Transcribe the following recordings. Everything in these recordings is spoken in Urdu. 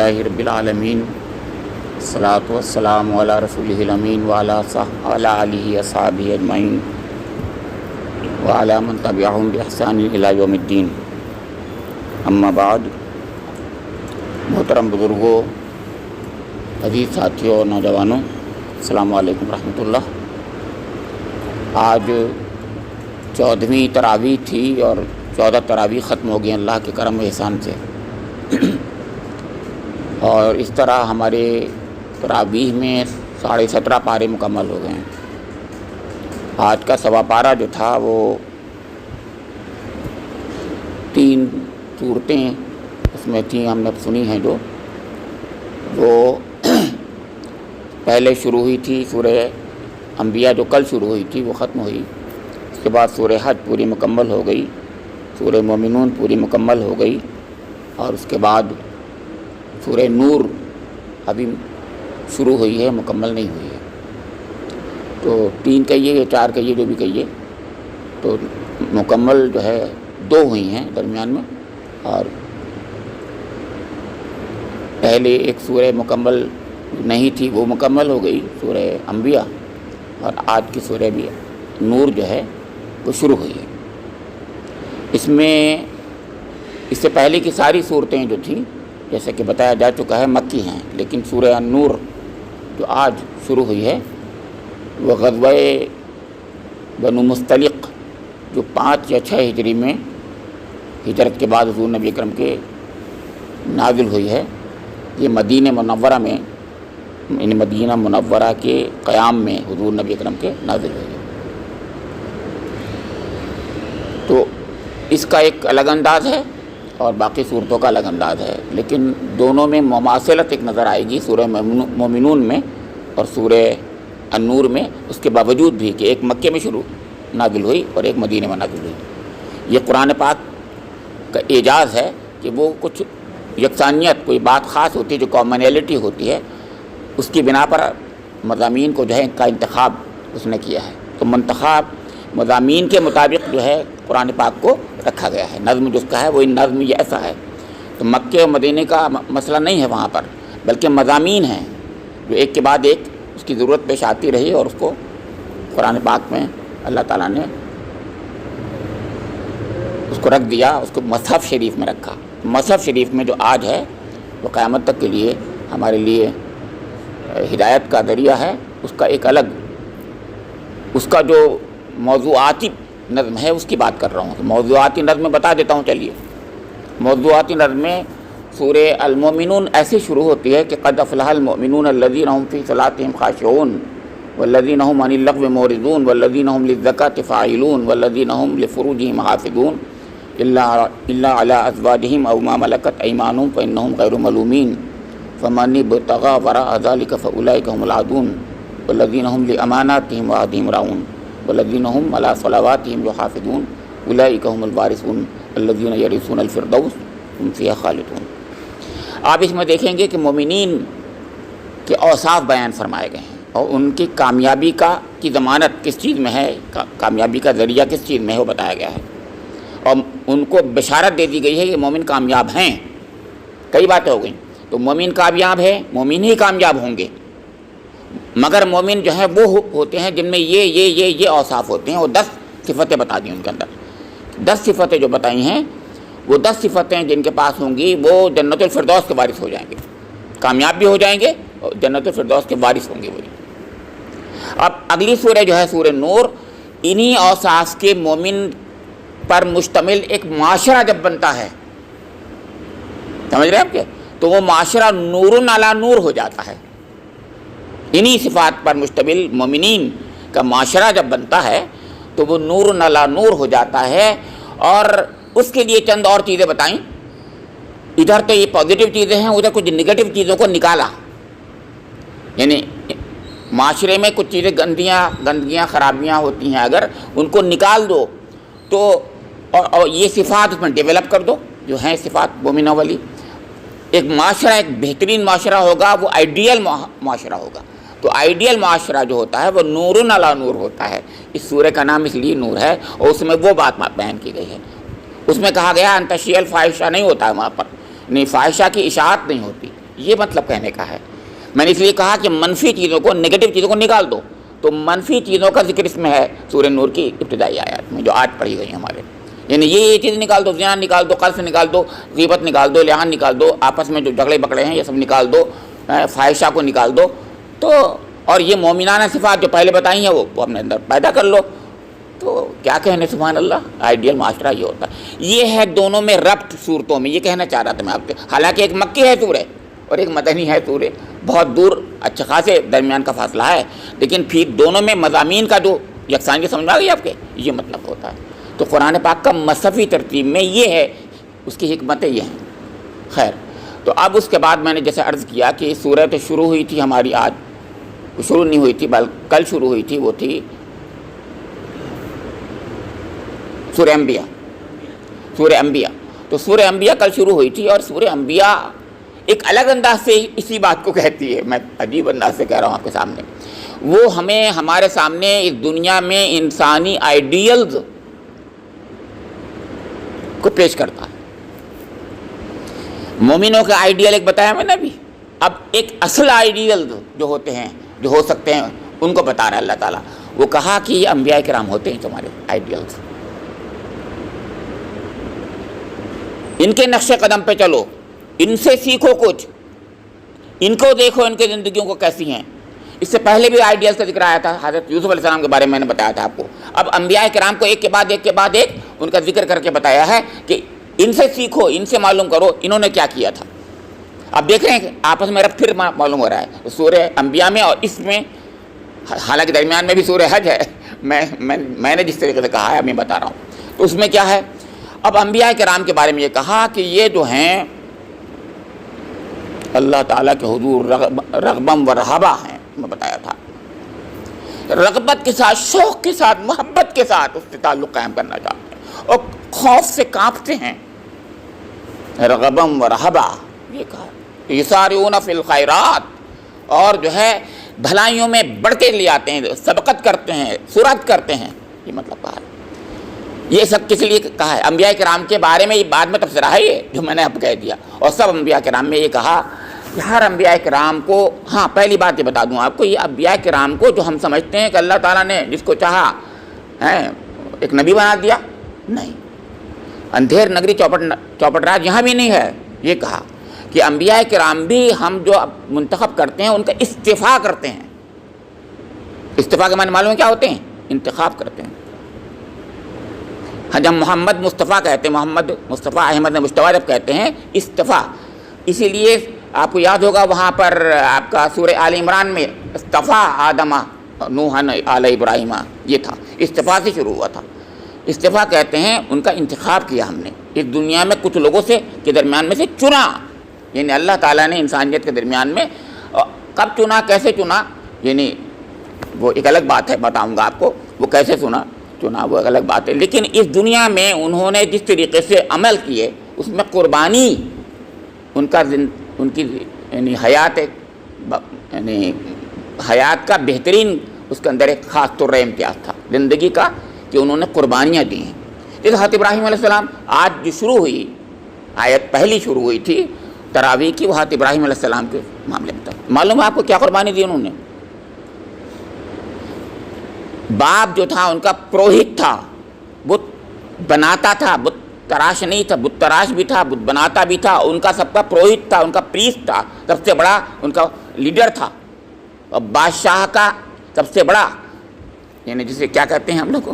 للہ رب العالمین الصلاۃ والسلام علی رسولہ الامین وعلی آلہ اصحابہ اجمعین وعلی من تبعہم بإحسان الی یوم الدین۔ اما بعد، محترم بزرگوں، عزیز ساتھیوں اور نوجوانوں، السلام علیکم ورحمۃ اللہ۔ آج 14ویں تراویح تھی اور 14 تراویح ختم ہو گئی اللہ کے کرم و احسان سے، اور اس طرح ہمارے تراویح میں 17.5 پارے مکمل ہو گئے ہیں۔ آج کا سوا پارہ جو تھا وہ 3 صورتیں اس میں تھیں، ہم نے سنی ہیں جو وہ پہلے شروع ہوئی تھی سورہ انبیاء جو کل شروع ہوئی تھی وہ ختم ہوئی، اس کے بعد سورہ حج پوری مکمل ہو گئی، سورہ مومنون پوری مکمل ہو گئی، اور اس کے بعد سورہ نور ابھی شروع ہوئی ہے، مکمل نہیں ہوئی ہے۔ تو 3 کہیے یا 4 کہیے، جو بھی کہیے، تو مکمل جو ہے 2 ہوئی ہیں درمیان میں، اور پہلے ایک سورہ مکمل نہیں تھی وہ مکمل ہو گئی، سورہ انبیاء، اور آج کی سورہ بھی نور جو ہے وہ شروع ہوئی ہے۔ اس میں اس سے پہلے کی ساری صورتیں جو تھیں جیسے کہ بتایا جا چکا ہے مکی ہیں، لیکن سورہ النور جو آج شروع ہوئی ہے وہ غزوہ بنو مستلق جو 5 یا 6 ہجری میں ہجرت کے بعد حضور نبی اکرم کے نازل ہوئی ہے۔ یہ مدینہ منورہ میں، یعنی مدینہ منورہ کے قیام میں حضور نبی اکرم کے نازل ہوئی ہے۔ تو اس کا ایک الگ انداز ہے اور باقی صورتوں کا الگ انداز ہے، لیکن دونوں میں مماثلت ایک نظر آئے گی، سورہ مومنون میں اور سورہ النور میں، اس کے باوجود بھی کہ ایک مکے میں شروع نازل ہوئی اور ایک مدینہ میں نازل ہوئی۔ یہ قرآن پاک کا اعجاز ہے کہ وہ کچھ یکسانیت، کوئی بات خاص ہوتی ہے جو کامنیلٹی ہوتی ہے، اس کی بنا پر مضامین کو جو ہے کا انتخاب اس نے کیا ہے۔ تو منتخب مضامین کے مطابق جو ہے قرآن پاک کو رکھا گیا ہے، نظم جس کا ہے وہ نظم یہ ایسا ہے۔ تو مکے اور مدینے کا مسئلہ نہیں ہے وہاں پر، بلکہ مضامین ہیں جو ایک کے بعد ایک اس کی ضرورت پیش آتی رہی، اور اس کو قرآن پاک میں اللہ تعالیٰ نے اس کو رکھ دیا، اس کو مصحف شریف میں رکھا۔ مصحف شریف میں جو آج ہے وہ قیامت تک کے لیے ہمارے لیے ہدایت کا ذریعہ ہے۔ اس کا ایک الگ، اس کا جو موضوعاتی نظم ہے اس کی بات کر رہا ہوں۔ موضوعاتی نظم میں بتا دیتا ہوں، چلیے۔ موضوعاتی نظم میں سورہ المومنون ایسے شروع ہوتی ہے کہ قد افلح المؤمنون الذین هم فی صلاتهم خاشعون والذین هم عن اللغو معرضون والذین هم للزکاة فاعلون والذین هم لفروجهم حافظون الا علی ازواجهم او ما ملکت ایمانهم فانهم غیر ملومین فمن ابتغى وراء ذلك فاولئک هم العادون والذین هم لاماناتهم وعهدهم راعون والذین هم علی صلواتهم یحافظون اولئک هم الوارثون الذین یرثون الفردوس هم فیہا خالدون۔ آپ اس میں دیکھیں گے کہ مومنین کے اوصاف بیان فرمائے گئے ہیں، اور ان کی کامیابی کی ضمانت کس چیز میں ہے، کامیابی کا ذریعہ کس چیز میں ہے وہ بتایا گیا ہے، اور ان کو بشارت دے دی گئی ہے کہ مومن کامیاب ہیں۔ کئی باتیں ہو گئیں، تو مومن کامیاب ہے، مومن ہی کامیاب ہوں گے، مگر مومن جو ہیں وہ ہوتے ہیں جن میں یہ اوصاف ہوتے ہیں، اور 10 صفتیں بتا دیں ان کے اندر۔ 10 صفتیں جو بتائی ہیں وہ 10 صفتیں جن کے پاس ہوں گی وہ جنت الفردوس کے وارث ہو جائیں گے، کامیاب بھی ہو جائیں گے اور جنت الفردوس کے وارث ہوں گے وہی۔ اب اگلی سورہ جو ہے سورہ نور، انہی اوصاف کے مومن پر مشتمل ایک معاشرہ جب بنتا ہے، سمجھ رہے ہیں آپ کیا، تو وہ معاشرہ نور علی نور ہو جاتا ہے۔ انہی صفات پر مشتمل مومنین کا معاشرہ جب بنتا ہے تو وہ نور علی نور ہو جاتا ہے، اور اس کے لیے چند اور چیزیں بتائیں۔ ادھر تو یہ پازیٹیو چیزیں ہیں، ادھر کچھ نگیٹو چیزوں کو نکالا، یعنی معاشرے میں کچھ چیزیں گندگیاں خرابیاں ہوتی ہیں، اگر ان کو نکال دو تو اور یہ صفات اس میں ڈیولپ کر دو جو ہیں صفات مومنوں والی، ایک معاشرہ ایک بہترین معاشرہ ہوگا، وہ آئیڈیل معاشرہ ہوگا۔ تو آئیڈیل معاشرہ جو ہوتا ہے وہ نور علی نور ہوتا ہے۔ اس سورہ کا نام اس لیے نور ہے، اور اس میں وہ بات بیان کی گئی ہے۔ اس میں کہا گیا ان تشیع الفاحشہ نہیں ہوتا ہے وہاں پر، نہیں، فاحشہ کی اشاعت نہیں ہوتی، یہ مطلب کہنے کا ہے. میں نے اس لیے کہا کہ منفی چیزوں کو، نگیٹو چیزوں کو نکال دو. تو منفی چیزوں کا ذکر اس میں ہے سورہ نور کی ابتدائی آیات میں جو آج پڑھی گئی ہمارے. یعنی یہ چیز نکال دو، زنا نکال دو، قذف نکال دو، غیبت نکال دو، لعان نکال دو، آپس میں جو جھگڑے بکڑے ہیں یہ سب نکال دو، فاحشہ کو نکال دو. تو اور یہ مومنانہ صفات جو پہلے بتائی ہیں وہ اپنے اندر پیدا کر لو. تو کیا کہنے سبحان اللہ. آئیڈیل معاشرہ یہ ہوتا ہے. یہ ہے دونوں میں ربط صورتوں میں. یہ کہنا چاہ رہا تھا میں آپ سے. حالانکہ ایک مکی ہے سورہ اور ایک مدنی ہے سورہ، بہت دور اچھے خاصے درمیان کا فاصلہ ہے، لیکن پھر دونوں میں مضامین کا جو یکسانگی سمجھ آ گئی آپ کے، یہ مطلب ہوتا ہے. تو قرآن پاک کا مصحفی ترتیب میں یہ ہے، اس کی حکمتیں یہ ہیں. خیر، تو اب اس کے بعد میں نے جیسے عرض کیا کہ سورہ تو شروع ہوئی تھی ہماری، آج شروع نہیں ہوئی تھی بلکہ کل شروع ہوئی تھی، وہ تھی سورہ انبیاء. سورہ انبیاء، تو سورہ انبیاء کل شروع ہوئی تھی. اور سورہ انبیاء ایک الگ انداز سے اسی بات کو کہتی ہے. میں عجیب انداز سے کہہ رہا ہوں آپ کے سامنے. وہ ہمیں ہمارے سامنے اس دنیا میں انسانی آئیڈیلز کو پیش کرتا ہے. مومنوں کے آئیڈیل ایک بتایا میں نے ابھی. اب ایک اصل آئیڈیلز جو ہوتے ہیں، جو ہو سکتے ہیں، ان کو بتا رہا ہے اللہ تعالیٰ. وہ کہا کہ یہ انبیاء کرام ہوتے ہیں تمہارے آئیڈیلز. ان کے نقش قدم پہ چلو، ان سے سیکھو کچھ، ان کو دیکھو ان کی زندگیوں کو کیسی ہیں. اس سے پہلے بھی آئیڈیلز کا ذکر آیا تھا. حضرت یوسف علیہ السلام کے بارے میں نے بتایا تھا آپ کو. اب انبیاء کرام کو ایک کے بعد ایک کے بعد ایک ان کا ذکر کر کے بتایا ہے کہ ان سے سیکھو، ان سے معلوم کرو انہوں نے کیا کیا تھا. اب دیکھ رہے ہیں کہ آپس میں رب پھر معلوم ہو رہا ہے سورہ انبیاء میں اور اس میں. حالانکہ درمیان میں بھی سورہ حج ہے، میں نے جس طریقے سے کہا ہے اب میں بتا رہا ہوں. تو اس میں کیا ہے، اب انبیاء کرام کے بارے میں یہ کہا کہ یہ جو ہیں اللہ تعالیٰ کے حضور رغبم و رہبہ ہیں. میں بتایا تھا رغبت کے ساتھ، شوق کے ساتھ، محبت کے ساتھ اس سے تعلق قائم کرنا چاہتے ہیں اور خوف سے کانپتے ہیں. رغبم و رہبہ یہ کہا. یسارعون فی الخیرات، اور جو ہے بھلائیوں میں بڑھ کے لے آتے ہیں، سبقت کرتے ہیں، سرعت کرتے ہیں. یہ مطلب کہا ہے. یہ سب کس لیے کہا ہے؟ انبیاء کرام کے بارے میں یہ بعد میں تبصرہ ہے یہ جو میں نے اب کہہ دیا. اور سب انبیاء کرام میں یہ کہا کہ ہر انبیاء کرام کو، ہاں پہلی بات یہ بتا دوں آپ کو، یہ انبیاء کرام کو جو ہم سمجھتے ہیں کہ اللہ تعالیٰ نے جس کو چاہا ایک نبی بنا دیا، نہیں. اندھیر نگری چوپٹ راج یہاں بھی نہیں ہے. یہ کہا کہ انبیاء کرام بھی ہم جو منتخب کرتے ہیں ان کا استفاء کرتے ہیں. استفاء کے معنی معلوم ہے کیا ہوتے ہیں؟ انتخاب کرتے ہیں. جب محمد مصطفیٰ کہتے ہیں، محمد مصطفیٰ احمد مشتبہ جب کہتے ہیں استفاء، اسی لیے آپ کو یاد ہوگا وہاں پر آپ کا سورہ آل عمران میں استفاء آدم نوحًا آل ابراہیم، یہ تھا استفاء سے شروع ہوا تھا. استفاء کہتے ہیں ان کا انتخاب کیا ہم نے اس دنیا میں کچھ لوگوں سے کے درمیان میں سے چنا. یعنی اللہ تعالیٰ نے انسانیت کے درمیان میں کب چنا، کیسے چنا، یعنی وہ ایک الگ بات ہے، بتاؤں گا آپ کو وہ کیسے چنا وہ ایک الگ بات ہے. لیکن اس دنیا میں انہوں نے جس طریقے سے عمل کیے اس میں قربانی، ان کی یعنی حیات کا بہترین اس کے اندر ایک خاص طور امتیاز تھا زندگی کا کہ انہوں نے قربانیاں دی ہیں. جیسے حضرت ابراہیم علیہ السلام آج جو شروع ہوئی آیت پہلی شروع ہوئی تھی تراویح کی، وہ حضرت ابراہیم علیہ السلام کے معاملے میں تھا. معلوم ہے آپ کو کیا قربانی دی انہوں نے؟ باپ جو تھا ان کا پروہت تھا، بت بناتا تھا، بت تراش نہیں تھا، بت تراش بھی تھا، بت بناتا بھی تھا. ان کا سب کا پروہت تھا، ان کا پریسٹ تھا، سب سے بڑا ان کا لیڈر تھا. اور بادشاہ کا سب سے بڑا، یعنی جسے کیا کہتے ہیں ہم لوگ کو،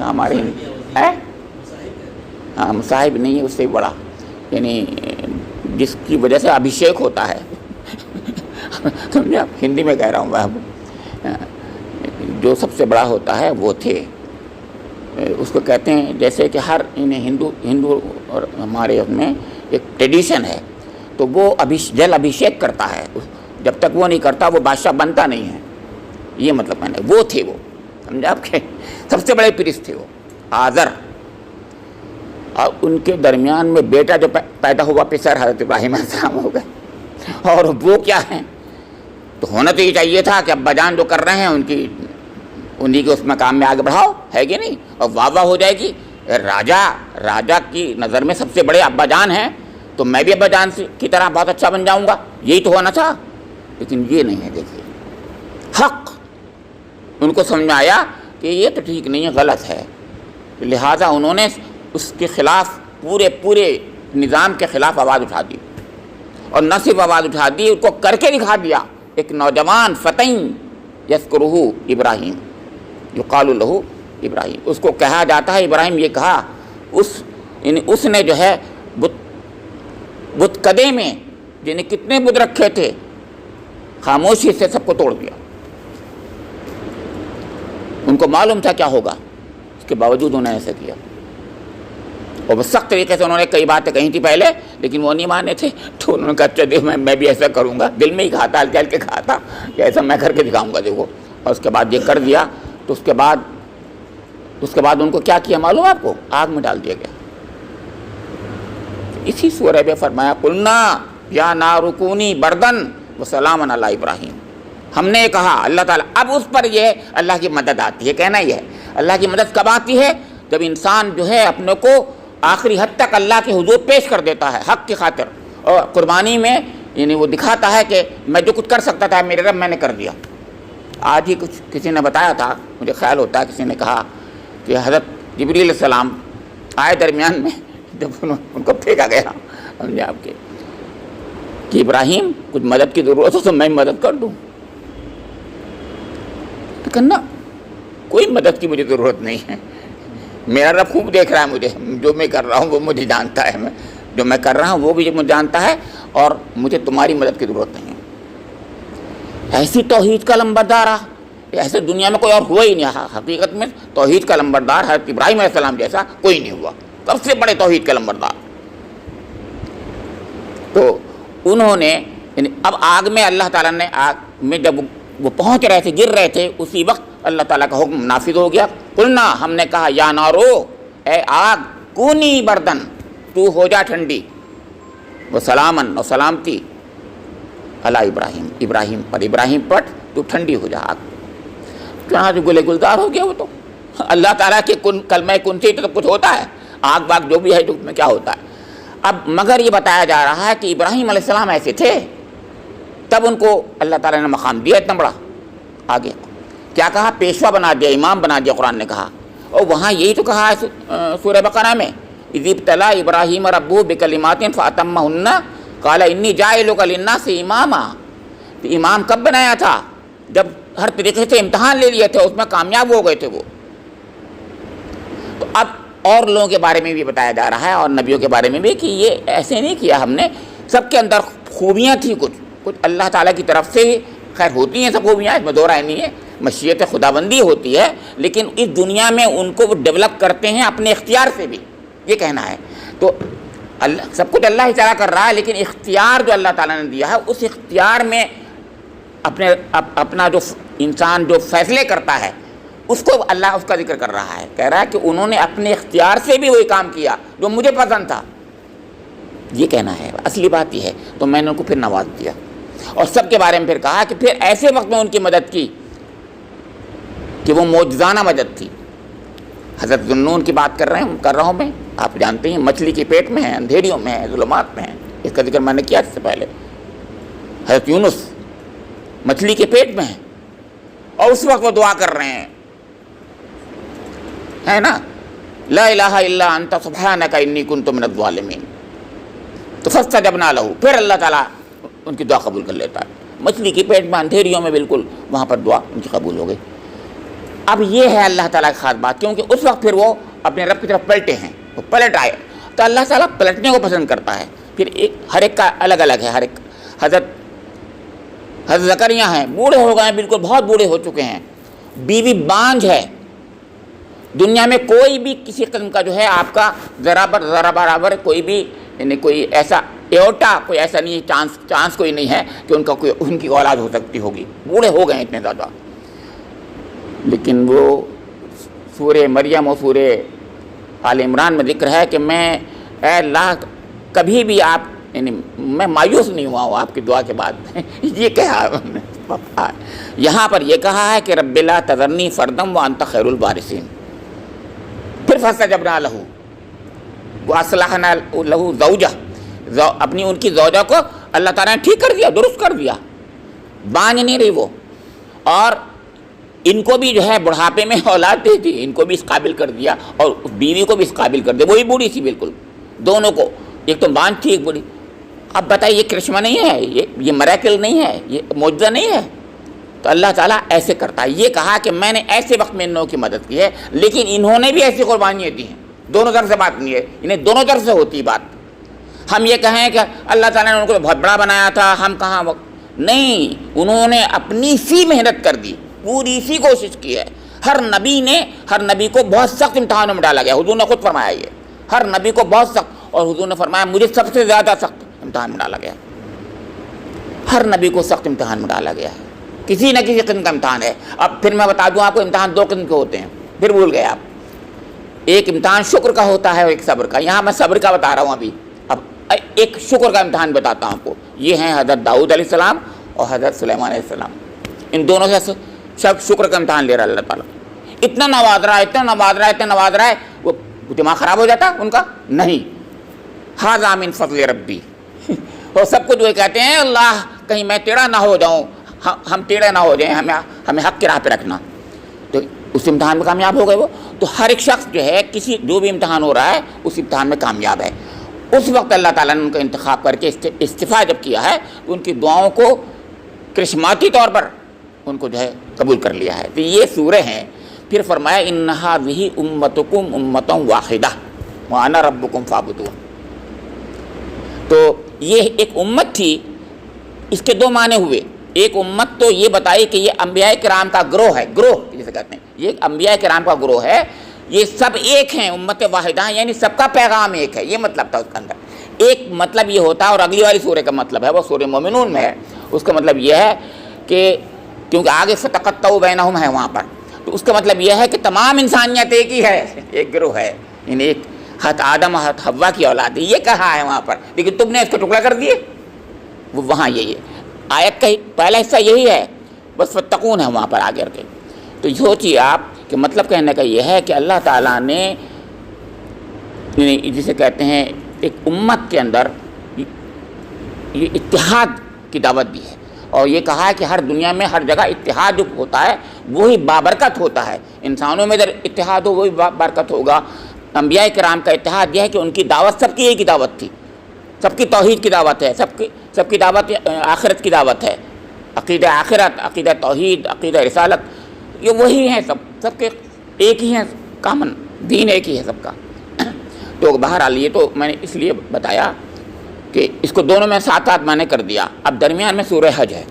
ہمارے ہاں مصاحب نہیں ہے، اس سے بڑا، یعنی جس کی وجہ سے ابھیشیک ہوتا ہے. سمجھے آپ؟ ہندی میں کہہ رہا ہوں میں، جو سب سے بڑا ہوتا ہے وہ تھے. اس کو کہتے ہیں جیسے کہ ہر ہندو اور ہمارے اس میں ایک ٹریڈیشن ہے، تو وہ جل ابھیشیک کرتا ہے. جب تک وہ نہیں کرتا وہ بادشاہ بنتا نہیں ہے. یہ مطلب میں نے، وہ تھے، وہ سمجھا آپ کے سب سے بڑے پرست تھے وہ آذر. اور ان کے درمیان میں بیٹا جو پیدا ہوا پسر حضرت ابراہیم علیہ السلام ہو گئے. اور وہ کیا ہیں، تو ہونا تو یہ چاہیے تھا کہ ابا جان جو کر رہے ہیں انہی کے اس مقام میں آگے بڑھاؤ، ہے کہ نہیں؟ اور واہ واہ ہو جائے گی. راجا کی نظر میں سب سے بڑے ابا جان ہیں، تو میں بھی ابا جان کی طرح بہت اچھا بن جاؤں گا، یہی تو ہونا تھا، لیکن یہ نہیں ہے۔ دیکھیے حق ان کو سمجھ میں آیا کہ یہ تو ٹھیک نہیں ہے، غلط ہے، لہٰذا انہوں نے اس کے خلاف پورے نظام کے خلاف آواز اٹھا دی، اور نہ صرف آواز اٹھا دی، اس کو کر کے دکھا دیا۔ ایک نوجوان فتین یذکرہ ابراہیم، یقال لہ ابراہیم، اس کو کہا جاتا ہے ابراہیم، یہ کہا اس نے جو ہے بت کدے میں جنہیں کتنے بت رکھے تھے، خاموشی سے سب کو توڑ دیا۔ ان کو معلوم تھا کیا ہوگا، اس کے باوجود انہوں نے ایسا کیا، اور سخت طریقے سے انہوں نے کئی باتیں کہی تھی پہلے، لیکن وہ نہیں مانے تھے، تو انہوں نے کہا اچھا میں بھی ایسا کروں گا، دل میں ہی کہا تھا، ہلکے ہلکے کہا تھا کہ ایسا میں کر کے دکھاؤں گا، دیکھو، اور اس کے بعد یہ کر دیا۔ تو اس کے بعد ان کو کیا کیا معلوم آپ کو؟ آگ میں ڈال دیا گیا۔ اسی سورہ میں فرمایا قلنا یا نار کونی بردن وسلاما علی ابراہیم، ہم نے کہا اللہ تعالیٰ، اب اس پر یہ اللہ کی مدد آتی ہے، کہنا یہ ہے اللہ کی مدد کب آتی ہے؟ جب انسان جو ہے اپنے کو آخری حد تک اللہ کے حضور پیش کر دیتا ہے حق کی خاطر، اور قربانی میں یعنی وہ دکھاتا ہے کہ میں جو کچھ کر سکتا تھا میرے رب میں نے کر دیا۔ آج ہی کسی نے بتایا تھا، مجھے خیال ہوتا ہے کسی نے کہا کہ حضرت جبریل علیہ السلام آئے درمیان میں، جب ان کو پھینکا گیا سمجھے آپ کے کہ ابراہیم کچھ مدد کی ضرورت ہو تو میں مدد کر دوں، لیکن نہ، کوئی مدد کی مجھے ضرورت نہیں ہے، میرا رب خوب دیکھ رہا ہے مجھے، جو میں کر رہا ہوں وہ مجھے جانتا ہے، جو میں کر رہا ہوں وہ بھی مجھے جانتا ہے، اور مجھے تمہاری مدد کی ضرورت نہیں ہے۔ ایسی توحید کا لمبردار، ایسے دنیا میں کوئی اور ہوا ہی نہیں، حقیقت میں توحید کا لمبردار حضرت ابراہیم علیہ السلام جیسا کوئی نہیں ہوا، سب سے بڑے توحید کا لمبردار۔ تو انہوں نے اب آگ میں اللہ تعالیٰ نے آگ میں جب وہ پہنچ رہے تھے، گر رہے تھے، اسی وقت اللہ تعالیٰ کا حکم نافذ ہو گیا۔ قلنا، ہم نے کہا یا نارو، اے آگ، کونی بردن، تو ہو جا ٹھنڈی، وہ سلامن، اور سلامتی، علی ابراہیم، ابراہیم پر تو ٹھنڈی ہو جا آگ۔ کہاں جو گلے گلزار ہو گیا وہ تو اللہ تعالیٰ کے کلمہ کن سے تو کچھ ہوتا ہے، آگ باغ جو بھی ہے تو اس میں کیا ہوتا ہے۔ اب مگر یہ بتایا جا رہا ہے کہ ابراہیم علیہ السلام ایسے تھے، تب ان کو اللہ تعالیٰ نے مقام دیا اتنا بڑا۔ آگے کیا کہا؟ پیشوا بنا دیا، امام بنا دیا، قرآن نے کہا، اور وہاں یہی تو کہا ہے سورہ بقرہ میں، اذ ابتلی ابراہیم ربہ بکلمات فاتمہن قال انی جاعلک للناس اماما۔ تو امام کب بنایا تھا؟ جب ہر طریقے سے امتحان لے لیے تھے، اس میں کامیاب ہو گئے تھے وہ۔ تو اب اور لوگوں کے بارے میں بھی بتایا جا رہا ہے، اور نبیوں کے بارے میں بھی، کہ یہ ایسے نہیں کیا ہم نے، سب کے اندر خوبیاں تھیں، کچھ اللہ تعالیٰ کی طرف سے ہی خیر ہوتی ہیں سب خوبیاں، اس میں دو رائے نہیں ہے، مشیت خداوندی ہوتی ہے، لیکن اس دنیا میں ان کو ڈیولپ کرتے ہیں اپنے اختیار سے بھی، یہ کہنا ہے۔ تو اللہ سب کچھ اللہ ہی تعالیٰ کر رہا ہے، لیکن اختیار جو اللہ تعالیٰ نے دیا ہے، اس اختیار میں اپنا جو انسان جو فیصلے کرتا ہے، اس کو اللہ اس کا ذکر کر رہا ہے، کہہ رہا ہے کہ انہوں نے اپنے اختیار سے بھی وہی کام کیا جو مجھے پسند تھا، یہ کہنا ہے، اصلی بات یہ ہے۔ تو میں نے ان کو پھر نواز دیا، اور سب کے بارے میں پھر کہا کہ پھر ایسے وقت میں ان کی مدد کی کہ وہ معجزانہ مدد تھی۔ حضرت ذوالنون کی بات کر رہا ہوں میں، آپ جانتے ہیں مچھلی کے پیٹ میں ہیں، اندھیریوں میں ہیں، ظلمات میں ہیں، اس کا ذکر میں نے کیا اس سے پہلے۔ حضرت یونس مچھلی کے پیٹ میں ہیں، اور اس وقت وہ دعا کر رہے ہیں، ہے نا، لا الہ الا انت سبحانک انی کنت من الظالمین، تو فاستجبنا لہ، پھر اللہ تعالیٰ ان کی دعا قبول کر لیتا ہے۔ مچھلی کے پیٹ میں اندھیریوں میں بالکل وہاں پر دعا ان کی قبول ہو گئی۔ اب یہ ہے اللہ تعالیٰ کی خاص بات، کیونکہ اس وقت پھر وہ اپنے رب کی طرف پلٹے ہیں، وہ پلٹ آئے، تو اللہ تعالیٰ پلٹنے کو پسند کرتا ہے۔ پھر ہر ایک کا الگ الگ ہے، ہر ایک حضرت زکریا ہیں، بوڑھے ہو گئے ہیں، بالکل بہت بوڑھے ہو چکے ہیں، بیوی بانجھ ہے، دنیا میں کوئی بھی کسی قسم کا جو ہے آپ کا ذرا برابر کوئی بھی یعنی کوئی ایسا ایوٹا کوئی ایسا نہیں ہے، چانس کوئی نہیں ہے کہ ان کی اولاد ہو سکتی ہوگی، بوڑھے ہو گئے ہیں اتنے زیادہ۔ لیکن وہ سورہ مریم اور سورہ آل عمران میں ذکر ہے کہ اے اللہ کبھی بھی آپ یعنی میں مایوس نہیں ہوا ہوں آپ کی دعا کے بعد، یہ کہا۔ یہاں پر یہ کہا ہے کہ رب لا تذرنی فردم وانت خیر الوارثین، پھر فاستجبنا لہ واصلحنا لہ زوجہ، اپنی ان کی زوجہ کو اللہ تعالیٰ نے ٹھیک کر دیا، درست کر دیا، باندھ نہیں رہی وہ، اور ان کو بھی جو ہے بڑھاپے میں اولاد دے دی، ان کو بھی اس قابل کر دیا اور بیوی کو بھی اس قابل کر دیا، وہی بوڑھی سی بالکل، دونوں کو، ایک تو باندھ تھی ایک بوڑھی۔ اب بتائیے یہ کرشمہ نہیں ہے، یہ میریکل نہیں ہے، یہ معجزہ نہیں ہے؟ تو اللہ تعالیٰ ایسے کرتا ہے۔ یہ کہا کہ میں نے ایسے وقت میں ان لوگوں کی مدد کی ہے، لیکن انہوں نے بھی ایسی قربانیاں دی ہیں۔ دونوں طرف سے بات نہیں ہے، انہیں دونوں طرف سے ہوتی بات۔ ہم یہ کہیں کہ اللہ تعالیٰ نے ان کو بہت بڑا بنایا تھا، ہم کہاں وقت، نہیں، انہوں نے اپنی سی محنت کر دی، پوری سی کوشش کی ہے۔ ہر نبی کو بہت سخت امتحانوں میں ڈالا گیا، حضور نے خود فرمایا یہ، ہر نبی کو بہت سخت، اور حضور نے فرمایا مجھے سب سے زیادہ سخت امتحان میں ڈالا گیا۔ ہر نبی کو سخت امتحان میں ڈالا گیا ہے، کسی نہ کسی قسم کا امتحان ہے۔ اب پھر میں بتا دوں آپ کو، امتحان دو قسم کے ہوتے ہیں، پھر بھول گئے آپ۔ ایک امتحان شکر کا ہوتا ہے اور ایک صبر کا۔ یہاں میں صبر کا بتا رہا ہوں ابھی، اب ایک شکر کا امتحان بتاتا ہوں آپ کو۔ یہ ہیں حضرت داؤد علیہ السلام اور حضرت سلیمان علیہ السلام، ان دونوں سے سب شکر کا امتحان لے رہا ہے اللہ تعالیٰ۔ اتنا نواز رہا ہے، اتنا نواز رہا ہے، اتنا نواز رہا ہے، وہ دماغ خراب ہو جاتا ان کا؟ نہیں، ھذا من فضل ربی، اور سب کچھ وہ کہتے ہیں اللہ کہیں میں ٹیڑھا نہ ہو جاؤں، ہم ٹیڑھے نہ ہو جائیں، ہمیں حق کی راہ پہ رکھنا۔ تو اس امتحان میں کامیاب ہو گئے وہ۔ تو ہر ایک شخص جو ہے جو بھی امتحان ہو رہا ہے اس امتحان میں کامیاب ہے۔ اس وقت اللہ تعالیٰ نے ان کا انتخاب کر کے استفاع جب کیا ہے تو ان کی دعاؤں کو کرشماتی طور پر ان کو جو ہے قبول کر لیا ہے۔ تو یہ سورہ ہیں۔ پھر فرمایا ان ھذہ امتکم امۃ واحدہ وانا ربکم فاعبدون۔ تو یہ ایک امت تھی، اس کے دو معنی ہوئے۔ ایک امت تو یہ بتائی کہ یہ انبیاء کرام کا گروہ ہے، گروہ جسے کہتے ہیں، یہ انبیاء کرام کا گروہ ہے، یہ سب ایک ہیں، امت واحدہ، یعنی سب کا پیغام ایک ہے، یہ مطلب تھا اس کے اندر۔ ایک مطلب یہ ہوتا ہے، اور اگلی والی سورہ کا مطلب ہے، وہ سورہ مومنون میں ہے، اس کا مطلب یہ ہے کہ کیونکہ آگے فتقطعوا بینہم ہے وہاں پر، تو اس کا مطلب یہ ہے کہ تمام انسانیت ایک ہی ہے، ایک گروہ ہے، یعنی ایک حضرت آدم حضرت حوا کی اولاد ہے، یہ کہا ہے وہاں پر، لیکن تم نے اس کو ٹکڑا کر دیے، وہ وہاں یہی ہے۔ آیت کا پہلا حصہ یہی ہے، بس فتقون ہے وہاں پر آگے کے۔ تو سوچیے آپ کہ مطلب کہنے کا یہ ہے کہ اللہ تعالیٰ نے جسے کہتے ہیں ایک امت کے اندر یہ اتحاد کی دعوت دی ہے، اور یہ کہا ہے کہ ہر دنیا میں ہر جگہ اتحاد جو ہوتا ہے وہی بابرکت ہوتا ہے، انسانوں میں اگر اتحاد ہو وہی بابرکت ہوگا۔ انبیاء کرام کا اتحاد یہ ہے کہ ان کی دعوت سب کی ایک ہی دعوت تھی، سب کی توحید کی دعوت ہے، سب کی دعوت آخرت کی دعوت ہے، عقیدہ آخرت، عقیدہ توحید، عقیدہ رسالت، یہ وہی ہیں، سب کے ایک ہی ہیں، کامن دین ایک ہی ہے سب کا۔ تو بہرحال یہ تو میں نے اس لیے بتایا کہ اس کو دونوں میں ساتھ ساتھ میں نے کر دیا۔ اب درمیان میں سورہ حج ہے،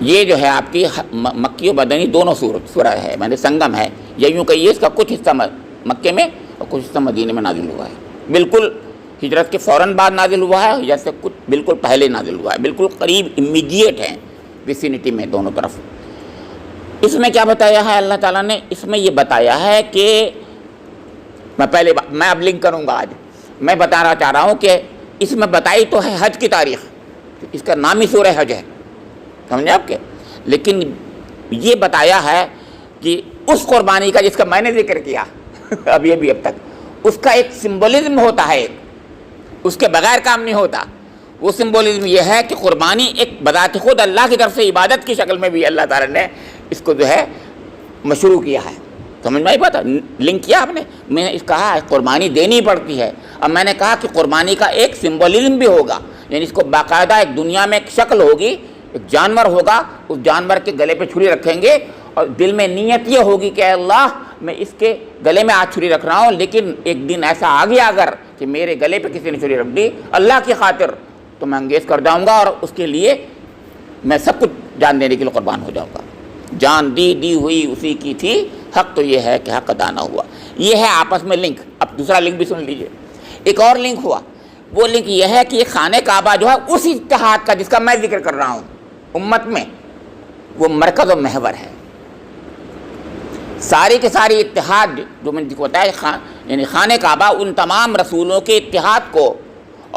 یہ جو ہے آپ کی مکی و مدنی دونوں سورہ ہے، میں نے سنگم ہے، یا یوں کہیے اس کا کچھ حصہ مکے میں اور کچھ حصہ مدینے میں نازل ہوا ہے، بالکل ہجرت کے فوراً بعد نازل ہوا ہے، ہجرت سے کچھ بالکل پہلے نازل ہوا ہے، بالکل قریب امیڈیٹ ہیں ویسینٹی میں دونوں طرف۔ اس میں کیا بتایا ہے اللہ تعالیٰ نے؟ اس میں یہ بتایا ہے کہ میں اب لنک کروں گا، آج میں بتانا چاہ رہا ہوں کہ اس میں بتائی تو ہے حج کی تاریخ، اس کا نام ہی سورہ حج ہے، سمجھے آپ کے، لیکن یہ بتایا ہے کہ اس قربانی کا جس کا میں نے ذکر کیا اب تک، اس کا ایک سمبولزم ہوتا ہے، اس کے بغیر کام نہیں ہوتا۔ وہ سمبولزم یہ ہے کہ قربانی ایک بذات خود اللہ کی طرف سے عبادت کی شکل میں بھی اللہ تعالیٰ نے اس کو جو ہے مشروع کیا ہے، سمجھ میں آئی بات؟ لنک کیا آپ نے، میں نے اس کہا قربانی دینی پڑتی ہے، اب میں نے کہا کہ قربانی کا ایک سمبولزم بھی ہوگا، یعنی اس کو باقاعدہ ایک دنیا میں ایک شکل ہوگی، ایک جانور ہوگا، اس جانور کے گلے پہ چھری رکھیں گے اور دل میں نیت یہ ہوگی کہ اے اللہ میں اس کے گلے میں آج چھری رکھ رہا ہوں، لیکن ایک دن ایسا آ گیا اگر کہ میرے گلے پہ کسی نے چھری رکھ دی اللہ کی خاطر تو میں انگیز کر جاؤں گا اور اس کے لیے میں سب کچھ جان دینے کے لیے قربان ہو جاؤں گا۔ جان دی ہوئی اسی کی تھی، حق تو یہ ہے کہ حق ادا نہ ہوا۔ یہ ہے آپس میں لنک۔ اب دوسرا لنک بھی سن لیجئے، ایک اور لنک ہوا، وہ لنک یہ ہے کہ یہ خانہ کعبہ جو ہے اس اتحاد کا جس کا میں ذکر کر رہا ہوں امت میں، وہ مرکز و محور ہے۔ ساری کے ساری اتحاد جو میں نے بتایا، یعنی خانہ کعبہ ان تمام رسولوں کے اتحاد کو،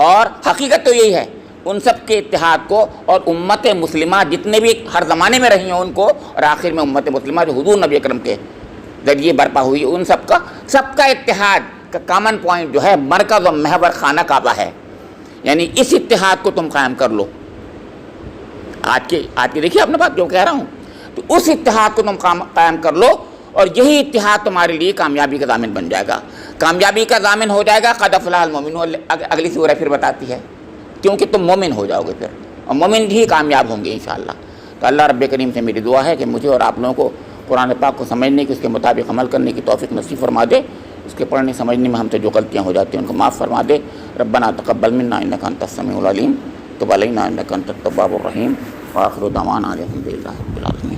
اور حقیقت تو یہی ہے ان سب کے اتحاد کو، اور امت مسلمہ جتنے بھی ہر زمانے میں رہی ہیں ان کو، اور آخر میں امت مسلمہ جو حضور نبی اکرم کے ذریعے برپا ہوئی ان سب کا اتحاد کا کامن پوائنٹ جو ہے مرکز و محور خانہ کعبہ ہے، یعنی اس اتحاد کو تم قائم کر لو. آج کی دیکھیے اپنے بات جو کہہ رہا ہوں، تو اس اتحاد کو تم قائم کر لو، اور یہی اتحاد تمہارے لیے کامیابی کا ضامن بن جائے گا. کامیابی کا ضامن ہو جائے گا. قد افلح المؤمنون اگلی سورہ پھر بتاتی ہے، کیونکہ تم مومن ہو جاؤ گے پھر، اور مومن ہی کامیاب ہوں گے انشاءاللہ. تو اللہ رب کریم سے میری دعا ہے کہ مجھے اور آپ لوگوں کو قرآن پاک کو سمجھنے کی، اس کے مطابق عمل کرنے کی توفیق نصیب فرما دے. اس کے پڑھنے سمجھنے میں ہم سے جو غلطیاں ہو جاتی ہیں ان کو معاف فرما دے. ربنا تقبل منا انک انت السمیع العلیم تب علینا انک انت التواب الرحیم. وآخر دعوانا الحمد للہ رب العالمین.